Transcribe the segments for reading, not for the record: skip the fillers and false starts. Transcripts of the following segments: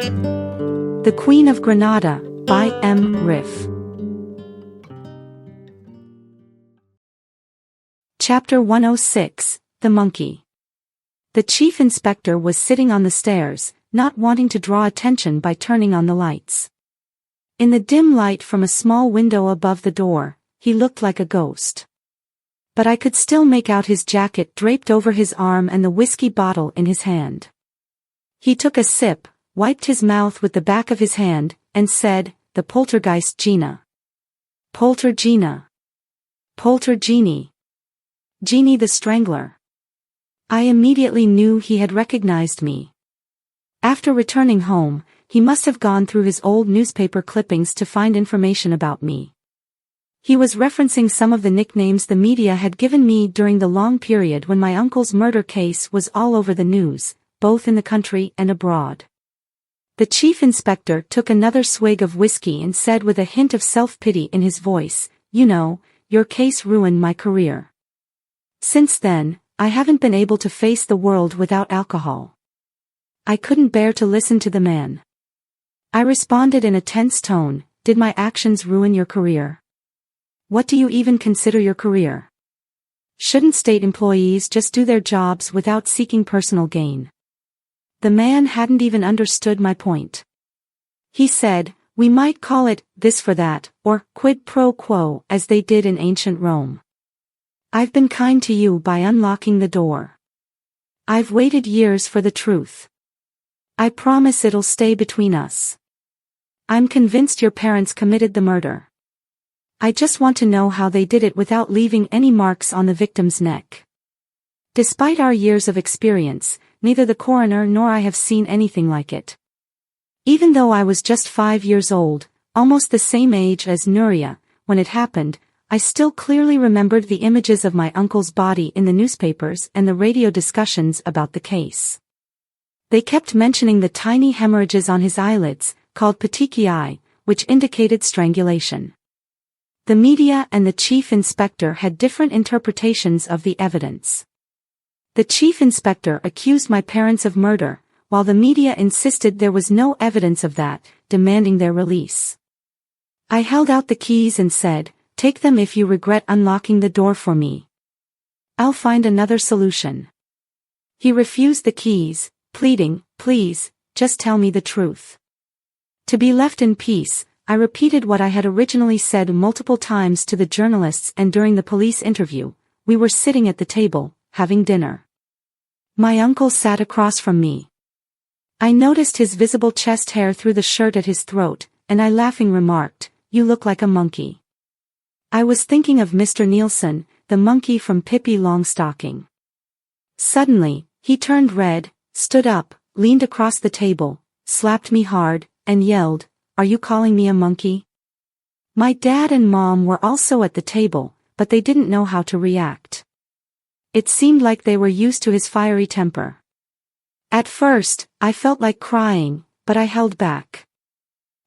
The Queen of Granada, by M. Riff. Chapter 106, The Monkey. The chief inspector was sitting on the stairs, not wanting to draw attention by turning on the lights. In the dim light from a small window above the door, he looked like a ghost. But I could still make out his jacket draped over his arm and the whiskey bottle in his hand. He took a sip, wiped his mouth with the back of his hand, and said, "The poltergeist Gina. Poltergina. Poltergenie. Genie the Strangler." I immediately knew he had recognized me. After returning home, he must have gone through his old newspaper clippings to find information about me. He was referencing some of the nicknames the media had given me during the long period when my uncle's murder case was all over the news, both in the country and abroad. The chief inspector took another swig of whiskey and said with a hint of self-pity in his voice, "You know, your case ruined my career. Since then, I haven't been able to face the world without alcohol." I couldn't bear to listen to the man. I responded in a tense tone, "Did my actions ruin your career? What do you even consider your career? Shouldn't state employees just do their jobs without seeking personal gain?" The man hadn't even understood my point. He said, "We might call it this for that, or quid pro quo, as they did in ancient Rome. I've been kind to you by unlocking the door. I've waited years for the truth. I promise it'll stay between us. I'm convinced your parents committed the murder. I just want to know how they did it without leaving any marks on the victim's neck. Despite our years of experience, neither the coroner nor I have seen anything like it. Even though I was just 5 years old, almost the same age as Nuria, when it happened, I still clearly remembered the images of my uncle's body in the newspapers and the radio discussions about the case. They kept mentioning the tiny hemorrhages on his eyelids, called petechiae, which indicated strangulation. The media and the chief inspector had different interpretations of the evidence. The chief inspector accused my parents of murder, while the media insisted there was no evidence of that, demanding their release. I held out the keys and said, "Take them if you regret unlocking the door for me. I'll find another solution." He refused the keys, pleading, "Please, just tell me the truth." To be left in peace, I repeated what I had originally said multiple times to the journalists, and during the police interview, we were sitting at the table, having dinner. My uncle sat across from me. I noticed his visible chest hair through the shirt at his throat, and I laughing remarked, "You look like a monkey." I was thinking of Mr. Nielsen, the monkey from Pippi Longstocking. Suddenly, he turned red, stood up, leaned across the table, slapped me hard, and yelled, "Are you calling me a monkey?" My dad and mom were also at the table, but they didn't know how to react. It seemed like they were used to his fiery temper. At first, I felt like crying, but I held back.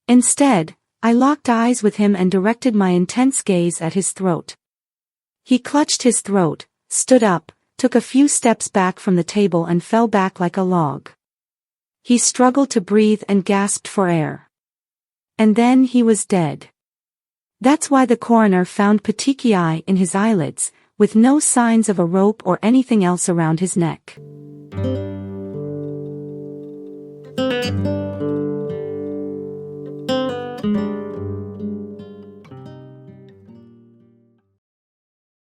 Instead, I locked eyes with him and directed my intense gaze at his throat. He clutched his throat, stood up, took a few steps back from the table and fell back like a log. He struggled to breathe and gasped for air. And then he was dead. That's why the coroner found petechiae in his eyelids, with no signs of a rope or anything else around his neck.